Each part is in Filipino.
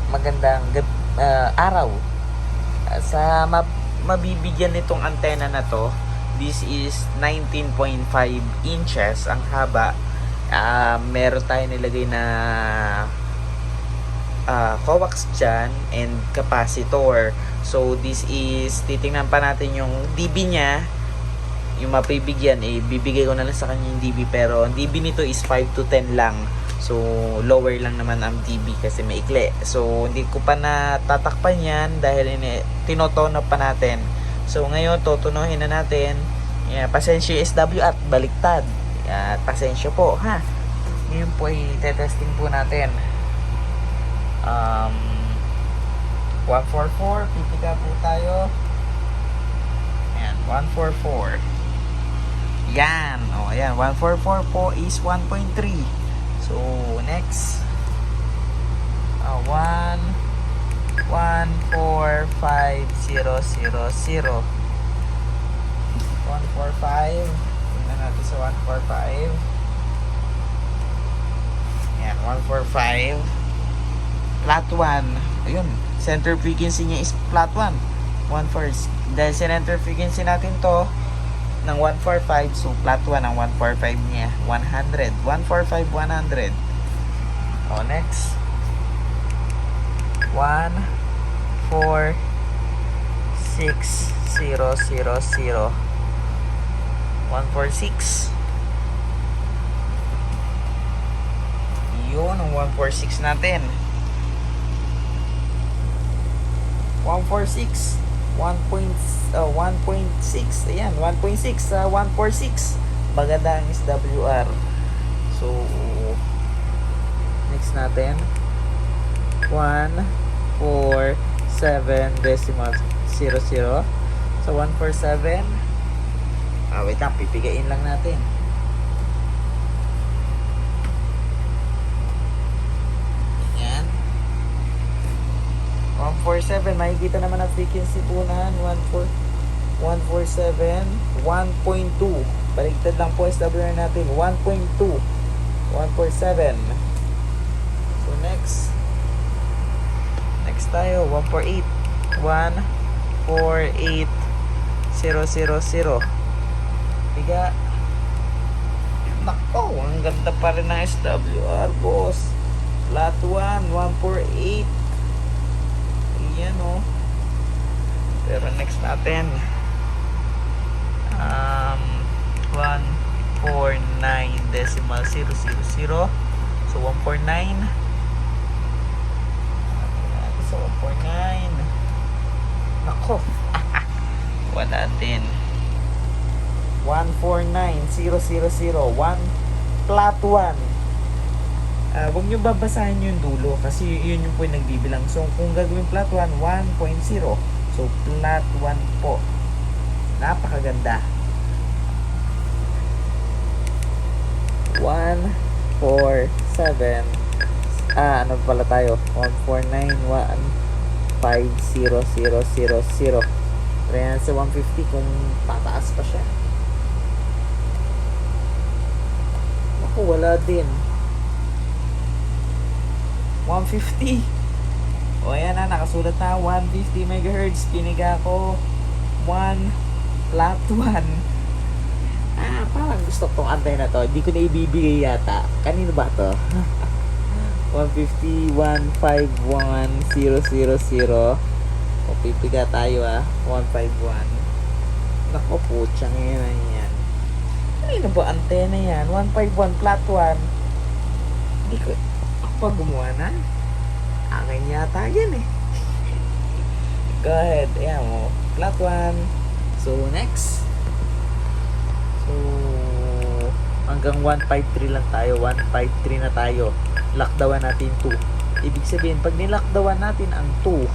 magandang araw. Sa mabibigyan nitong antena na to, this is 19.5 inches ang haba. Meron tayo nilagay na coax dyan and capacitor. So this is, titingnan pa natin yung dB nya. Yung mapibigyan, bibigay ko na lang sa kanya yung dB, pero ang dB nito is 5 to 10 lang. So lower lang naman ang dB kasi maikli. So hindi ko pa natatakpan yan dahil tinotono pa natin. So ngayon tutunuhin na natin. Pasensya SWR, baliktad. Pasensya po ha. Ngayon po ay testing po natin. 144, pipika po tayo. Ayan, 144. Yan. O, ayan. 144 po is 1.3. So, next. 145,000. 145. Tingnan natin sa 145. Ayan, 145. Flat 1. Ayun. Center frequency niya is flat 1. 1/4. Dahil center frequency natin to ng 145, so flat 1 ang 145 niya. 100. 145, 100. O, next. 146,000. 146. Yun ang 146 natin. 146, 1.6. Ayan, 1.6 146. Maganda ang SWR. So next natin 147.00. So 147. Wait lang, pipigain lang natin. Ayan, 147. Makikita naman ang frequency po na 147. 1.2. Baliktad lang po SWR natin. 1.2. 147. So next tayo 148. 148,000. Biga. Nako, ang ganda pa rin ng SWR, boss. Flat 1, 148. Ayan o. Pero next natin 149.000. So 149. So 149. Nako. Wala din. 149.000. 1 flat 1. Huwag nyo babasahin yung dulo kasi yun yung po yung nagbibilang. So kung gagawin flat 1, 1.0. So flat 1 po. Napakaganda. 147. Ano pala tayo? 149.150,000. Kaya sa 150 kung tataas pa siya. Ako, wala din. 150. O ayan na, nakasulat na 150 MHz. Piniga ko 1 flat 1. Parang gusto kong antena to. Hindi ko na ibibigay yata. Kanino ba to? 150, 151,000. O pipiga tayo 151. Nako po, tiyang yan. Kanino ba antena yan? 151 flat 1. Hindi ko pa gumawa na. Akin yata yan Go ahead. Ayan mo. Flat 1. So next. So hanggang 153 lang tayo. 153 na tayo. Lockdown natin 2. Ibig sabihin pag nilockdown natin ang 2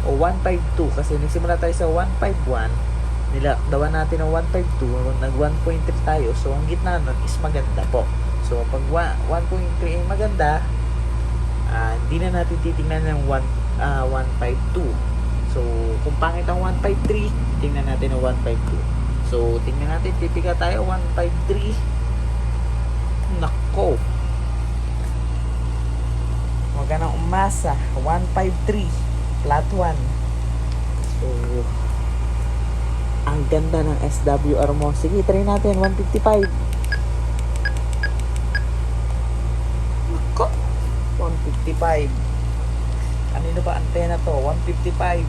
o 152, kasi nagsimula tayo sa 151, nilockdown natin ang 152, nag 1.3 tayo. So ang gitna nun is maganda po. So pag 1.3 ay maganda, hindi na natin titingnan ng 152. So kung pangit ang 153, tingnan natin ang 152. So tingnan natin, tipika tayo 153. Nako, Huwag ka nang umasa. 153 flat 1. So, ang ganda ng SWR mo. Sige, try natin. 155. Nako. 155. Kanino ba antena to? 155.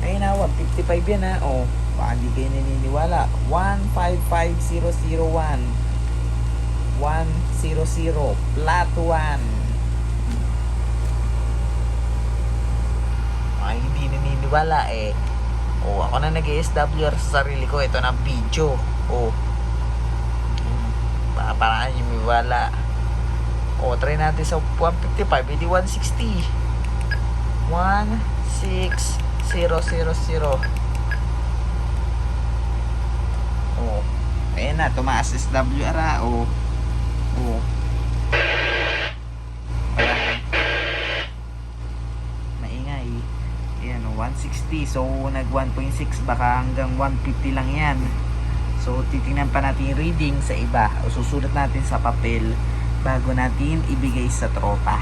Ayun na, 155 yan ha. O, baka hindi kayo naniniwala. 155001. 100 flat 1. Ay, hindi naniniwala eh. O, ako na nag-SWR sa sarili ko. Ito na video. O, paraan yung miwala. O, try natin sa 155. Hindi 160. 16000. O, ayan na. Tumaas SWR ha. O, maingay. Ayan o, 160. So, nag 1.6. Baka hanggang 150 lang yan. So, titingnan pa natin yung reading sa iba. O, susulat natin sa papel bago natin ibigay sa tropa.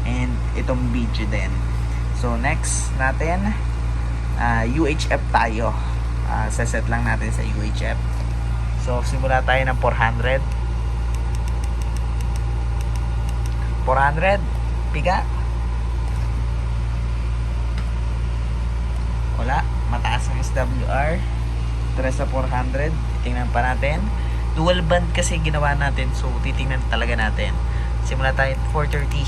And itong video din. So, next natin, UHF tayo. Saset lang natin sa UHF. So, simula tayo ng 400. 400. Piga. Wala. Mataas ang SWR. Tara sa 400. Tingnan pa natin. Dual band kasi ginawa natin. So, titingnan talaga natin. Simula tayo 430.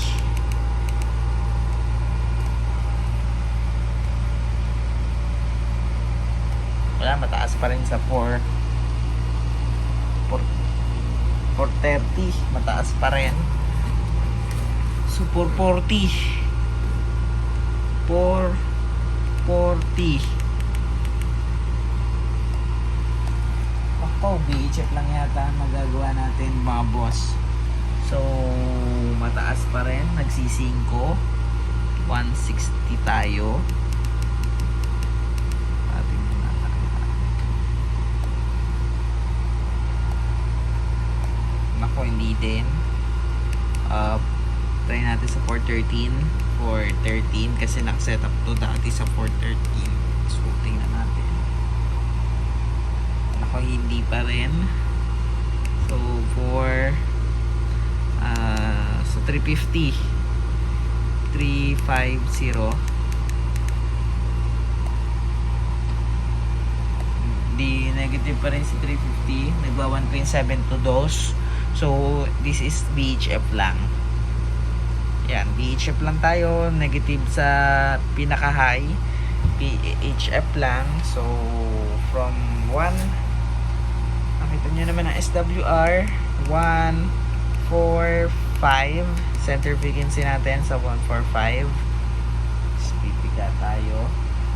Wala. Mataas pa rin sa 430. Mataas pa rin. So, 440. 440. Ako, BHF lang yata ang magagawa natin, mga boss. So, mataas pa rin. Nagsisingko. 160 tayo. Ating nako, hindi din. Try natin sa 413. 413 kasi nakaset up to dati sa 413. So, tingnan natin. Nako, hindi pa rin. So, so 350. 350. Di negative pa rin si 350. Nagwa 1.722. So, this is BHF lang. Yan, BHF lang tayo. Negative sa pinaka-high. BHF lang. So, from 1, nakita nyo naman ang SWR. 145. Center frequency natin sa 145. Pipiga tayo.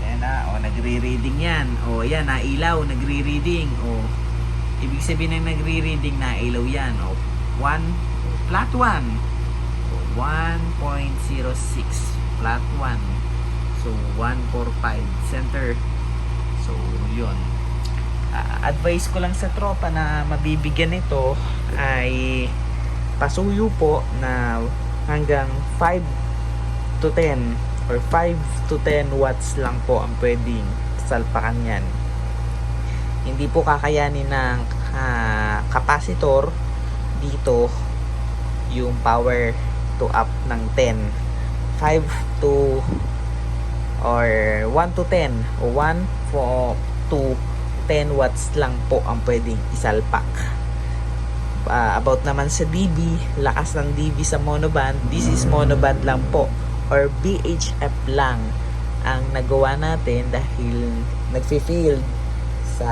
Ayan na. O, nagre-reading yan. O, yan, nailaw. Nagre-reading. O, ibig sabihin ng nagre-reading, nailaw yan. O, 1, flat 1. 1.06 flat 1. So 145 center. So yun, advice ko lang sa tropa na mabibigyan nito ay pasuyo po na hanggang 5 to 10 or 5 to 10 watts lang po ang pwedeng salpakan yan. Hindi po kakayanin ng kapasitor dito yung power to up ng 10, 5 to or 1 to 10 o 1 to 10 watts lang po ang pwedeng isalpak. About naman sa dB, lakas ng dB sa monoband, this is monoband lang po or BHF lang ang nagawa natin dahil nagfi-field sa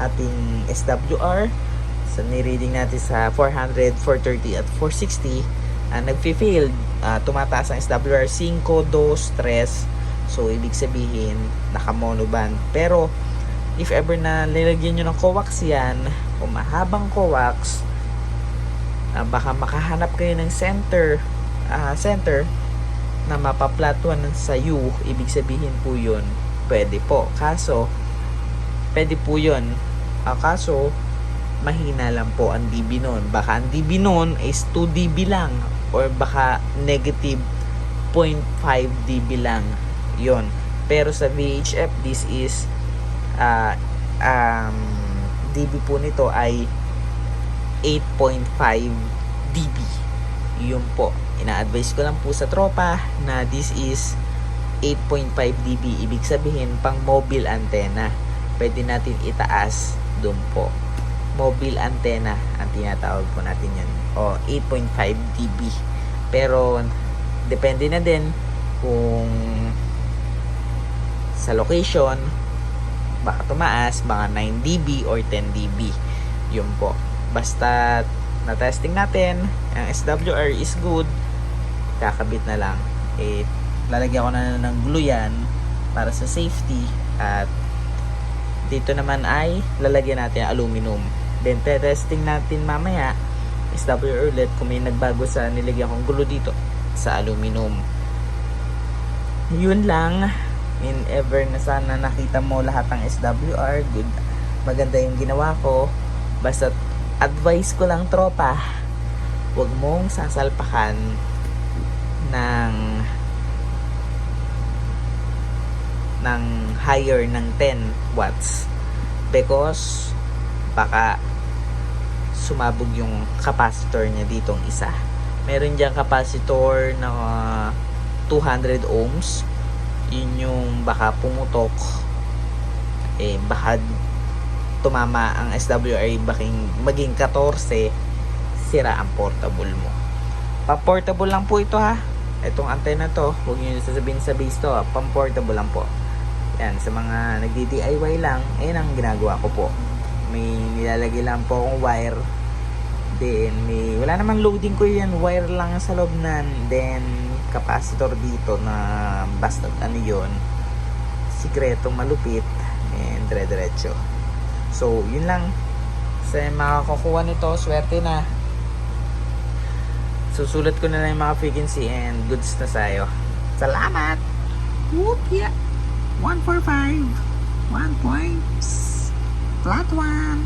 ating SWR. So, ni-reading natin sa 400, 430 at 460. Nagfi-field, tumataas ang SWR 5, 2, 3. So, ibig sabihin, naka-monoband. Pero, if ever na nilagyan nyo ng coax yan, o mahabang coax, baka makahanap kayo ng center na mapaplatuan sa U. Ibig sabihin po yun, pwede po. Kaso, pwede po yun. Kaso, mahina lang po ang dB nun. Baka ang dB nun is 2 dB lang or baka negative 0.5 dB lang yon. Pero sa VHF, this is dB po nito ay 8.5 dB. Yun po, ina-advise ko lang po sa tropa na this is 8.5 dB. Ibig sabihin pang mobile antenna. Pwede natin itaas doon po. Mobile antenna ang tinatawag po natin yan, o 8.5 dB. Pero depende na din kung sa location, baka tumaas, baka 9 dB or 10 dB. Yun po. Basta na-testing natin, ang SWR is good, kakabit na lang. Lalagyan ko na ng glue yan para sa safety, at dito naman ay lalagyan natin aluminum. Then testing natin mamaya SWR ulit kung may nagbago sa nilagyan kong glue dito sa aluminum. Yun lang. In ever na sana nakita mo lahat ng SWR, good, maganda yung ginawa ko. Basta advice ko lang tropa, huwag mong sasalpakan ng higher ng 10 watts because baka sumabog yung capacitor niya ditong isa. Meron diyang capacitor na 200 ohms. Yun yung baka pumutok, baka tumama ang SWR, maging 14, sira ang portable mo. Pa-portable lang po ito ha. Itong antenna to, huwag nyo sasabihin sa base to ha. Pang-portable lang po. Yan, sa mga nagdi-DIY lang, ayun ang ginagawa ko po. May nilalagay lang po akong wire. Then, wala namang loading ko yan. Wire lang sa loob nan. Then, capacitor dito na basta ano yun. Sikretong malupit. And dire-diretso. So, yun lang. Sa makakakuha nito, swerte na. Susulat ko na lang yung mga frequency and goods na sa'yo. Salamat! Whoop, yeah! 145 1 points flat one.